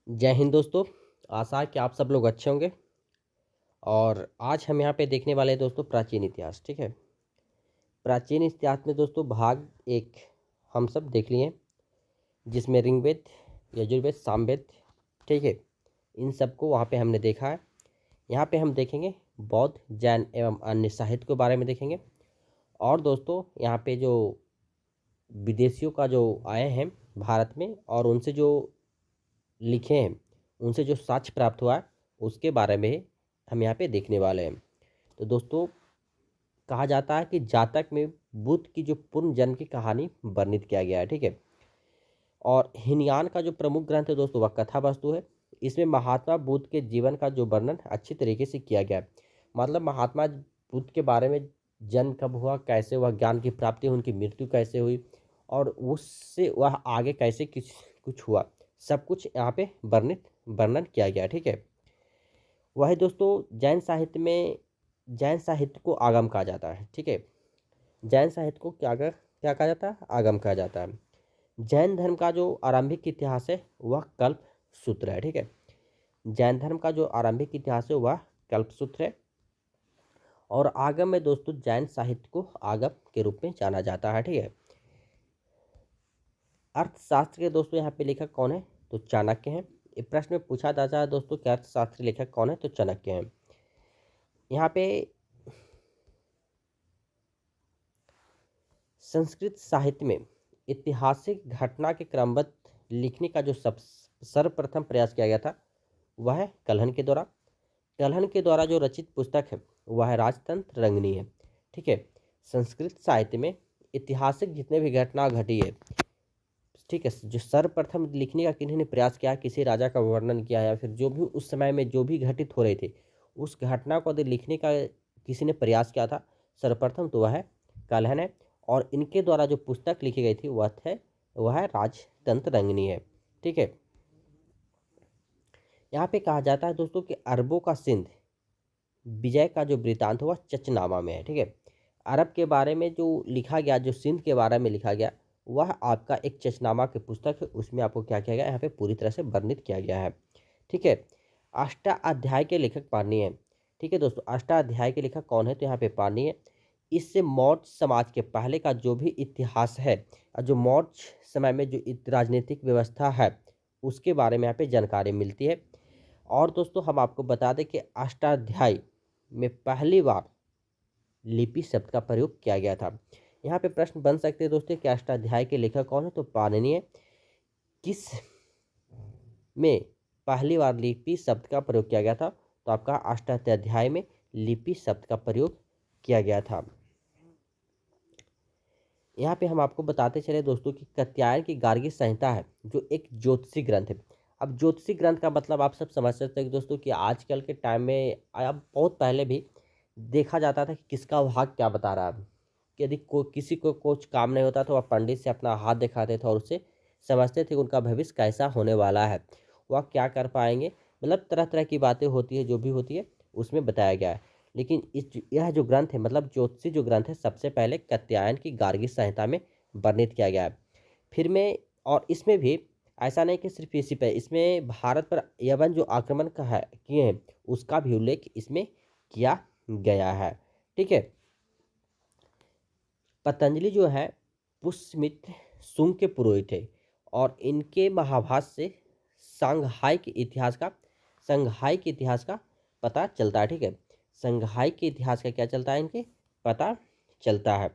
जय हिंद दोस्तों। आशा है कि आप सब लोग अच्छे होंगे। और आज हम यहाँ पे देखने वाले हैं दोस्तों प्राचीन इतिहास। ठीक है, प्राचीन इतिहास में दोस्तों भाग एक हम सब देख लिए, जिसमें ऋग्वेद, यजुर्वेद, सामवेद, ठीक है, इन सबको वहाँ पे हमने देखा है। यहाँ पे हम देखेंगे बौद्ध, जैन एवं अन्य साहित्य के बारे में देखेंगे। और दोस्तों यहाँ पे जो विदेशियों का जो आए हैं भारत में और उनसे जो लिखे हैं, उनसे जो साक्ष्य प्राप्त हुआ है, उसके बारे में हम यहाँ पे देखने वाले हैं। तो दोस्तों कहा जाता है कि जातक में बुद्ध की जो पूर्ण जन्म की कहानी वर्णित किया गया है। ठीक है, और हिनयान का जो प्रमुख ग्रंथ है दोस्तों वह कथा वस्तु है। इसमें महात्मा बुद्ध के जीवन का जो वर्णन अच्छी तरीके से किया गया है। मतलब महात्मा बुद्ध के बारे में जन्म कब हुआ, कैसे हुआ, ज्ञान की प्राप्ति, उनकी मृत्यु कैसे हुई और उससे वह आगे कैसे कुछ कुछ हुआ, सब कुछ यहाँ पे वर्णन किया गया है। ठीक है, वह दोस्तों जैन साहित्य को आगम कहा जाता है। ठीक है, जैन साहित्य को क्या कहा जाता है? आगम कहा जाता है। जैन धर्म का जो आरंभिक इतिहास है वह कल्प सूत्र है। ठीक है, जैन धर्म का जो आरंभिक इतिहास है वह कल्प सूत्र है। और आगम में दोस्तों जैन साहित्य को आगम के रूप में जाना जाता है। ठीक है, अर्थशास्त्र के दोस्तों यहाँ पे लेखक कौन है? तो चाणक्य हैं। ये प्रश्न में पूछा जाता है दोस्तों कि अर्थशास्त्र लेखक कौन है? तो चाणक्य हैं। यहाँ पे संस्कृत साहित्य में ऐतिहासिक घटना के क्रमबद्ध लिखने का जो सर्वप्रथम प्रयास किया गया था वह है कल्हण के द्वारा। कल्हण के द्वारा जो रचित पुस्तक है वह है राजतंत्र रंगनी है। ठीक है, संस्कृत साहित्य में ऐतिहासिक जितने भी घटना घटी है, ठीक है, जो सर्वप्रथम लिखने का किन्हीं ने प्रयास किया, किसी राजा का वर्णन किया या फिर जो भी उस समय में जो भी घटित हो रहे थे उस घटना को यदि लिखने का किसी ने प्रयास किया था सर्वप्रथम, तो वह है कल्हण है। और इनके द्वारा जो पुस्तक लिखी गई थी वह है राजतंत्र रंगनी है। ठीक है, यहाँ पे कहा जाता है दोस्तों कि अरबों का सिंध विजय का जो वृतांत हुआ चचनामा में है। ठीक है, अरब के बारे में जो लिखा गया, जो सिंध के बारे में लिखा गया, वह आपका एक चचनामा की पुस्तक है। उसमें आपको क्या किया गया, यहाँ पे पूरी तरह से वर्णित किया गया है। ठीक है, अष्टाध्याय के लेखक पाणिनि है। ठीक है दोस्तों, अष्टाध्याय के लेखक कौन है? तो यहाँ पे पाणिनि है। इससे मौर्य समाज के पहले का जो भी इतिहास है और जो मौर्य समय में जो राजनीतिक व्यवस्था है उसके बारे में यहाँ पे जानकारी मिलती है। और दोस्तों हम आपको बता दें कि अष्टाध्यायी में पहली बार लिपि शब्द का प्रयोग किया गया था। यहाँ पे प्रश्न बन सकते हैं दोस्तों कि अष्टाध्याय के लेखक कौन है? तो पाणिनि है। किस में पहली बार लिपि शब्द का प्रयोग किया गया था? तो आपका अष्टाध्याय में लिपि शब्द का प्रयोग किया गया था। यहाँ पे हम आपको बताते चले दोस्तों कि कात्यायन की गार्गी संहिता है जो एक ज्योतिषी ग्रंथ है। अब ज्योतिषी ग्रंथ का मतलब आप सब समझ सकते हैं दोस्तों कि आजकल के टाइम में, अब बहुत पहले भी देखा जाता था कि किसका भाग क्या बता रहा है। कि यदि किसी को कुछ काम नहीं होता तो वह पंडित से अपना हाथ दिखाते थे और उससे समझते थे उनका भविष्य कैसा होने वाला है, वह क्या कर पाएंगे। मतलब तरह तरह की बातें होती है, जो भी होती है उसमें बताया गया है। लेकिन यह जो ग्रंथ है, मतलब ज्योतिषी जो ग्रंथ है, सबसे पहले कात्यायन की गार्गी संहिता में वर्णित किया गया है। फिर में और इसमें भी ऐसा नहीं कि सिर्फ इसी पे, इसमें भारत पर यवन जो आक्रमण का है किए हैं उसका भी उल्लेख इसमें किया गया है। ठीक है, पतंजलि जो है पुष्यमित्र शुंग के पुरोहित थे और इनके महाभाष्य से संघाई के इतिहास का पता चलता है। ठीक है, संघाई के इतिहास का क्या चलता है, इनके पता चलता है।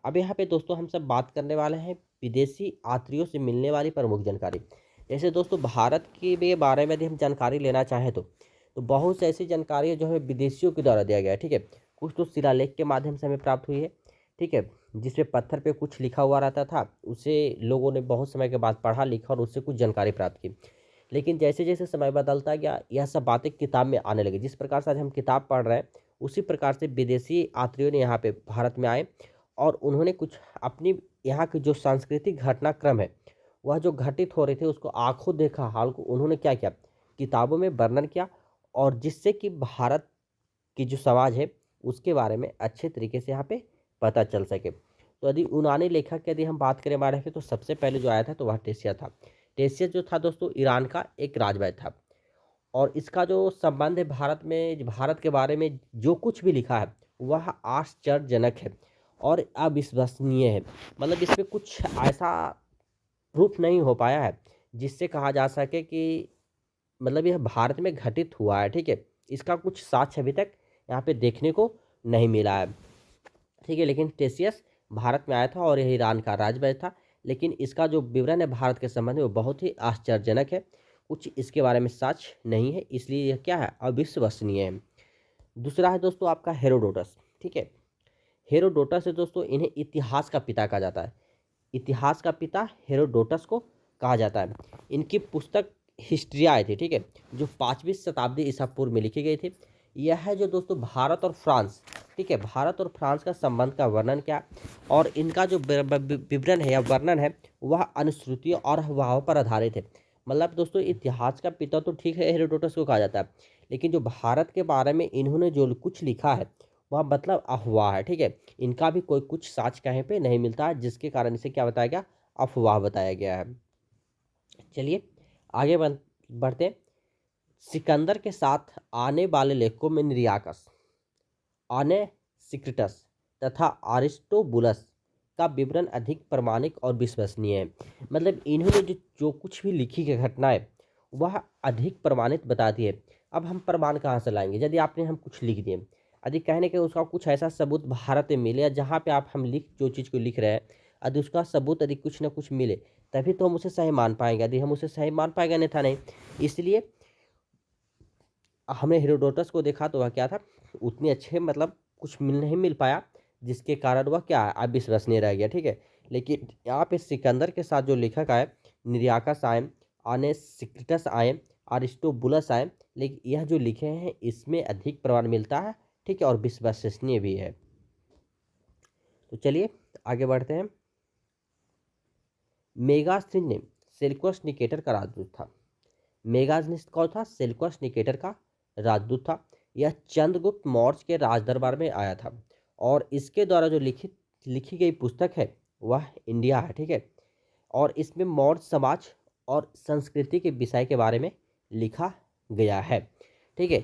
अब यहाँ पे दोस्तों हम सब बात करने वाले हैं विदेशी यात्रियों से मिलने वाली प्रमुख जानकारी। जैसे दोस्तों भारत के बारे में यदि हम जानकारी लेना चाहें तो बहुत सी ऐसी जानकारी है जो हमें विदेशियों के द्वारा दिया गया है। ठीक है, कुछ तो शिलालेख के माध्यम से हमें प्राप्त हुई है। ठीक है, जिसमें पत्थर पे कुछ लिखा हुआ रहता था, उसे लोगों ने बहुत समय के बाद पढ़ा लिखा और उससे कुछ जानकारी प्राप्त की। लेकिन जैसे जैसे समय बदलता गया यह सब बातें किताब में आने लगी। जिस प्रकार से आज हम किताब पढ़ रहे हैं उसी प्रकार से विदेशी यात्रियों ने यहाँ पे भारत में आए और उन्होंने कुछ अपनी यहाँ की जो सांस्कृतिक घटनाक्रम है वह जो घटित हो रहे थे उसको आंखों देखा हाल को उन्होंने क्या किया, किताबों में वर्णन किया। और जिससे कि भारत की जो समाज है उसके बारे में अच्छे तरीके से यहाँ पे पता चल सके। तो यदि यूनानी लेखक की यदि हम बात करें हमारे तो सबसे पहले जो आया था तो वह टेसिया था। टेशियस जो था दोस्तों ईरान का एक राजवैद्य था, और इसका जो संबंध है भारत में, भारत के बारे में जो कुछ भी लिखा है वह आश्चर्यजनक है और अविश्वसनीय है। मतलब इसमें कुछ ऐसा प्रूफ नहीं हो पाया है जिससे कहा जा सके कि मतलब यह भारत में घटित हुआ है, ठीक है। इसका कुछ साक्ष्य अभी तक यहाँ पे देखने को नहीं मिला है, ठीक है। लेकिन टेशियस भारत में आया था और यह ईरान का राजवैद्य था, लेकिन इसका जो विवरण है भारत के संबंध में वो बहुत ही आश्चर्यजनक है। कुछ इसके बारे में साक्ष्य नहीं है, इसलिए यह क्या है, अविश्वसनीय है। दूसरा है दोस्तों आपका हेरोडोटस, ठीक है। हेरोडोटस है दोस्तों, इन्हें इतिहास का पिता कहा जाता है। इतिहास का पिता हेरोडोटस को कहा जाता है। इनकी पुस्तक हिस्ट्रिया आई थी, ठीक है, जो 5वीं शताब्दी ईसा पूर्व में लिखी गई थी। यह है जो दोस्तों भारत और फ्रांस, ठीक है, भारत और फ्रांस का संबंध का वर्णन क्या, और इनका जो विवरण है या वर्णन है वह अनुश्रुतियों और अफवाहों पर आधारित है। मतलब दोस्तों इतिहास का पिता तो ठीक है, हेरोडोटस को कहा जाता है, लेकिन जो भारत के बारे में इन्होंने जो कुछ लिखा है वह मतलब अफवाह है, ठीक है। इनका भी कोई कुछ साक्ष्य कहीं पे नहीं मिलता है, जिसके कारण इसे क्या बताया गया, अफवाह बताया गया है। चलिए आगे बढ़ते हैं। सिकंदर के साथ आने वाले लेखकों में निरियाकस, अनेसिक्रिटस तथा अरिस्टोबुलस का विवरण अधिक प्रमाणिक और विश्वसनीय है। मतलब इन्होंने जो कुछ भी लिखी है घटनाएं वह अधिक प्रमाणित बताती है। अब हम प्रमाण कहाँ से लाएंगे? यदि आपने हम कुछ लिख दिए, यदि कहने के उसका कुछ ऐसा सबूत भारत में मिले, या जहाँ पे आप हम जो चीज़ को लिख रहे हैं यदि उसका सबूत यदि कुछ ना कुछ मिले तभी तो हम उसे सही मान पाएंगे। यदि हम उसे सही मान पाएंगे नहीं था नहीं। इसलिए हमने हेरोडोटस को देखा तो वह क्या था, उतने अच्छे मतलब कुछ नहीं मिल पाया, जिसके कारण वह क्या है, अविश्वसनीय रह गया, ठीक है। लेकिन यहाँ पे सिकंदर के साथ जो लेखक आए, निरियाकस आए, अनेसिक्रिटस आए, अरिस्टोबुलस आए, लेकिन यह जो लिखे हैं इसमें अधिक प्रमाण मिलता है, ठीक है, और विश्वसनीय भी है। तो चलिए आगे बढ़ते हैं। मेगास्थनीज ने सेल्यूकस निकेटर का राजदूत था। मेगास्थनीज कौन था? सेल्यूकस निकेटर का राजदूत था। यह चंद्रगुप्त मौर्य के राजदरबार में आया था और इसके द्वारा जो लिखी गई पुस्तक है वह इंडिया है, ठीक है। और इसमें मौर्य समाज और संस्कृति के विषय के बारे में लिखा गया है, ठीक है।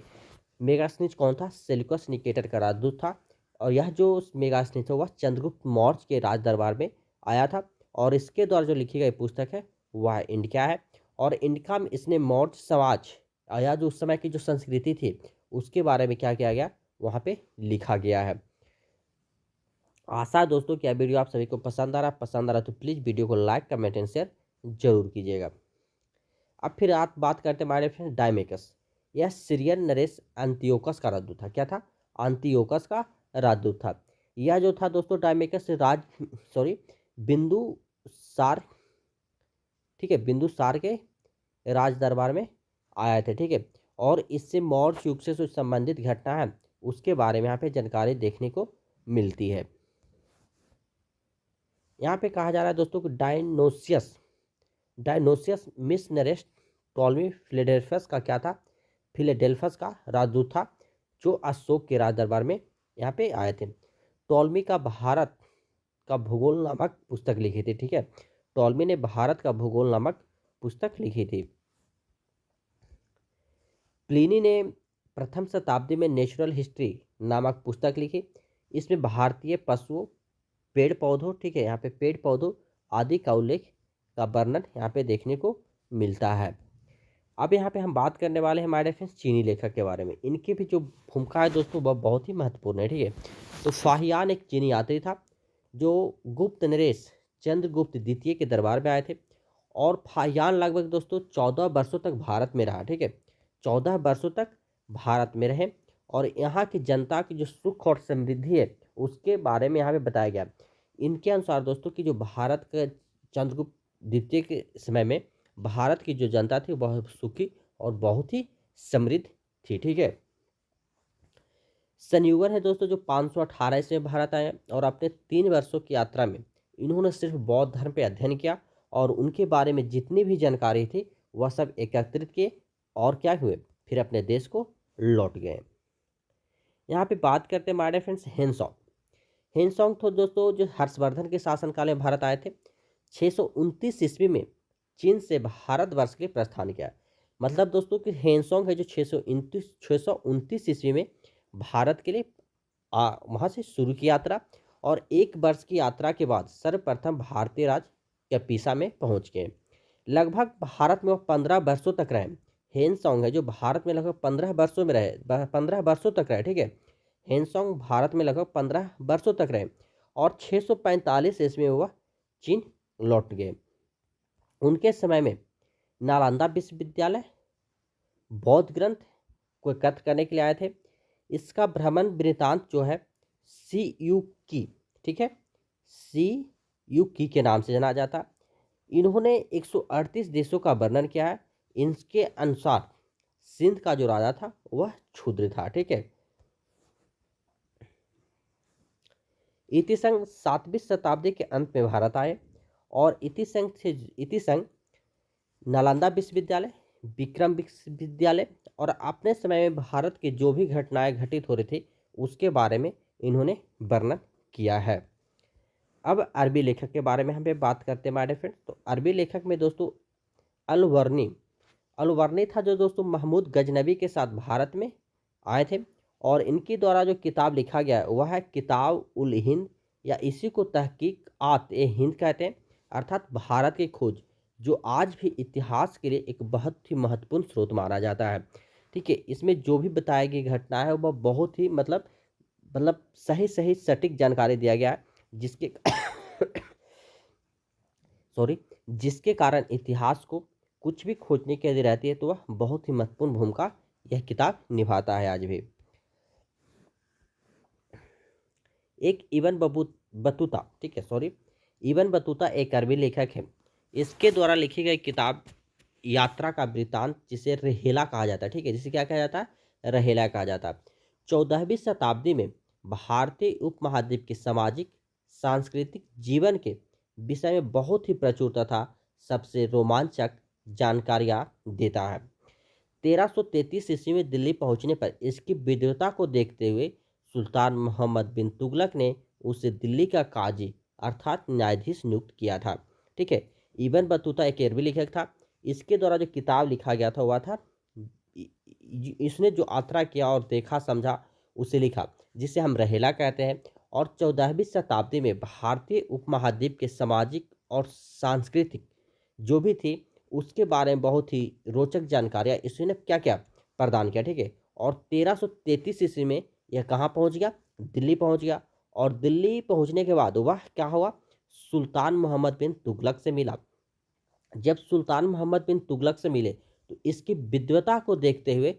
मेगास्थनीज कौन था? सेल्यूकस निकेटर का राजदूत था, और यह जो मेगास्थनीज है वह चंद्रगुप्त मौर्य के राज दरबार में आया था और इसके द्वारा जो लिखी गई पुस्तक है वह इंडिया है। और इनका में इसने मौर्य समाज या जो उस समय की जो संस्कृति थी उसके बारे में क्या किया गया, वहाँ पे लिखा गया है। आशा है दोस्तों कि यह वीडियो आप सभी को पसंद आ रहा तो प्लीज़ वीडियो को लाइक कमेंट एंड शेयर जरूर कीजिएगा। अब फिर आप बात करते हैं हमारे फ्रेंड डायमेकस। यह सीरियन नरेश अंतियोकस का राजदूत था। क्या था? अंतियोकस का राजदूत था। यह जो था दोस्तों डायमेकस बिंदुसार, ठीक है, बिंदुसार के राज दरबार में आए थे, ठीक है। और इससे मौर्य युग से जो संबंधित घटना है उसके बारे में यहाँ पे जानकारी देखने को मिलती है। यहाँ पे कहा जा रहा है दोस्तों कि डायनोसियस मिस नरेश टॉलमी फिलेडेल्फस का क्या था? फिलेडेल्फस का राजदूत था, जो अशोक के राज दरबार में यहाँ पे आए थे। टॉलमी का भारत का भूगोल नामक पुस्तक लिखी थी, ठीक है। टॉलमी ने भारत का भूगोल नामक पुस्तक लिखी थी। प्लिनी ने प्रथम शताब्दी में नेचुरल हिस्ट्री नामक पुस्तक लिखी। इसमें भारतीय पशुओं, पेड़ पौधों, ठीक है, यहाँ पे पेड़ पौधों आदि का उल्लेख का वर्णन यहाँ पे देखने को मिलता है। अब यहाँ पे हम बात करने वाले हैं हमारे फ्रेंड्स चीनी लेखक के बारे में। इनकी भी जो भूमिका है दोस्तों वह बहुत ही महत्वपूर्ण है, ठीक है। तो फाहियान एक चीनी यात्री था जो गुप्त नरेश चंद्रगुप्त द्वितीय के दरबार में आए थे, और फाहियान लगभग दोस्तों 14 वर्षों तक भारत में रहा, ठीक है। 14 वर्षों तक भारत में रहे और यहाँ की जनता की जो सुख और समृद्धि है उसके बारे में यहाँ पे बताया गया। इनके अनुसार दोस्तों की जो भारत का चंद्रगुप्त द्वितीय के समय में भारत की जो जनता थी बहुत सुखी और बहुत ही समृद्ध थी, ठीक है। संयुगर है दोस्तों जो 518 ईस्वी में भारत आए और अपने 3 वर्षों की यात्रा में इन्होंने सिर्फ बौद्ध धर्म पे अध्ययन किया और उनके बारे में जितनी भी जानकारी थी वह सब एकत्रित किए और क्या हुए, फिर अपने देश को लौट गए। यहाँ पे बात करते हैं हमारे फ्रेंड्स हेनसोंग तो दोस्तों जो हर्षवर्धन के शासनकाल में भारत आए थे। 629 ईस्वी में चीन से भारतवर्ष के लिए प्रस्थान किया। मतलब दोस्तों कि हेनसोंग है जो 629 ईस्वी में भारत के लिए वहाँ से शुरू की यात्रा, और 1 वर्ष की यात्रा के बाद सर्वप्रथम भारतीय राज्य कपिसा में पहुँच गए। लगभग भारत में वो 15 वर्षों तक रहे। हेनसोंग है जो भारत में लगभग 15 वर्षों में रहे, 15 वर्षों तक रहे, ठीक है। हेनसोंग भारत में लगभग 15 वर्षों तक रहे और 645 ईस्वी में वह चीन लौट गए। उनके समय में नालंदा विश्वविद्यालय बौद्ध ग्रंथ को एकत्र करने के लिए आए थे। इसका भ्रमण वृत्तांत जो है सी यू की, ठीक है, सी यू की के नाम से जाना जाता। इन्होंने 138 देशों का वर्णन किया है। इनके अनुसार सिंध का जो राजा था वह क्षुद्र था, ठीक है। इतिसंघ 7वीं शताब्दी के अंत में भारत आए और इतिसंघ नालंदा विश्वविद्यालय, विक्रम विश्वविद्यालय और अपने समय में भारत की जो भी घटनाएं घटित हो रही थी उसके बारे में इन्होंने वर्णन किया है। अब अरबी लेखक के बारे में हम बात करते हैं हमारे फ्रेंड्स। तो अरबी लेखक में दोस्तों अलवर्नी था, जो दोस्तों महमूद गजनबी के साथ भारत में आए थे और इनके द्वारा जो किताब लिखा गया है वह है किताब उल हिंद, या इसी को तहकीकात ए हिंद कहते हैं, अर्थात भारत की खोज, जो आज भी इतिहास के लिए एक बहुत ही महत्वपूर्ण स्रोत माना जाता है, ठीक है। इसमें जो भी बताई गई घटना है वह बहुत ही मतलब सही सटीक जानकारी दिया गया है, जिसके सॉरी जिसके कारण इतिहास को कुछ भी खोजने की यदि रहती है तो वह बहुत ही महत्वपूर्ण भूमिका यह किताब निभाता है आज भी। एक इब्न बतूता, ठीक है, इब्न बतूता एक अरबी लेखक है। इसके द्वारा लिखी गई किताब यात्रा का वृत्तांत, जिसे रहेला कहा जाता है, ठीक है, जिसे क्या कहा जाता है, रहेला कहा जाता है। 14वीं शताब्दी में भारतीय उपमहाद्वीप के सामाजिक सांस्कृतिक जीवन के विषय में बहुत ही प्रचुर तथा सबसे रोमांचक जानकारियाँ देता है। 1333 ईस्वी में दिल्ली पहुंचने पर इसकी विद्वता को देखते हुए सुल्तान मोहम्मद बिन तुगलक ने उसे दिल्ली का काजी अर्थात न्यायाधीश नियुक्त किया था, ठीक है। इब्न बतूता एक अरबी लेखक था। इसके द्वारा जो किताब लिखा गया था वह था, इसने जो यात्रा किया और देखा समझा उसे लिखा, जिसे हम रहेला कहते हैं। और 14वीं शताब्दी में भारतीय उपमहाद्वीप के सामाजिक और सांस्कृतिक जो भी थी उसके बारे में बहुत ही रोचक जानकारियाँ इसने क्या क्या प्रदान किया, ठीक है। और 1333 ईस्वी में यह कहाँ पहुँच गया, दिल्ली पहुँच गया। और दिल्ली पहुँचने के बाद वह क्या हुआ, सुल्तान मोहम्मद बिन तुगलक से मिला। जब सुल्तान मोहम्मद बिन तुगलक से मिले तो इसकी विद्वता को देखते हुए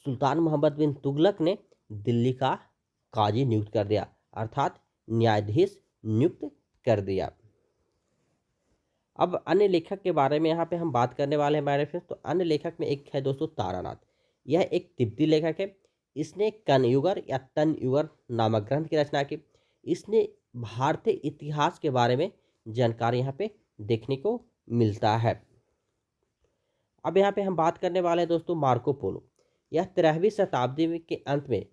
सुल्तान मोहम्मद बिन तुगलक ने दिल्ली का काजी नियुक्त कर दिया, अर्थात न्यायाधीश नियुक्त कर दिया। अब अन्य लेखक के बारे में यहाँ पे हम बात करने वाले हैं हमारे फ्रेंड्स। तो अन्य लेखक में एक है दोस्तों तारानाथ। यह एक तिब्बती लेखक है। इसने कनयुगर या तनयुगर नामक ग्रंथ की रचना की। इसने भारतीय इतिहास के बारे में जानकारी यहाँ पे देखने को मिलता है। अब यहाँ पे हम बात करने वाले हैं दोस्तों मार्को पोलो। यह 13वीं शताब्दी के अंत में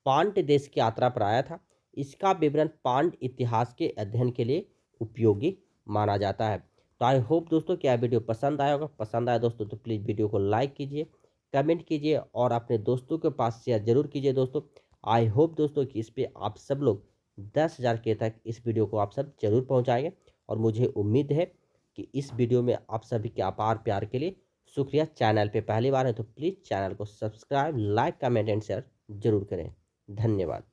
पांड्य देश की यात्रा पर आया था। इसका विवरण पांड्य इतिहास के अध्ययन के लिए उपयोगी माना जाता है। तो आई होप दोस्तों कि यह वीडियो पसंद आया होगा। पसंद आया दोस्तों तो प्लीज़ वीडियो को लाइक कीजिए, कमेंट कीजिए और अपने दोस्तों के पास शेयर जरूर कीजिए दोस्तों। आई होप दोस्तों कि इस पर आप सब लोग 10,000 के तक इस वीडियो को आप सब जरूर पहुँचाएंगे। और मुझे उम्मीद है कि इस वीडियो में आप सभी के अपार प्यार के लिए शुक्रिया। चैनल पे पहली बार है तो प्लीज़ चैनल को subscribe, like, comment and share जरूर करें। धन्यवाद।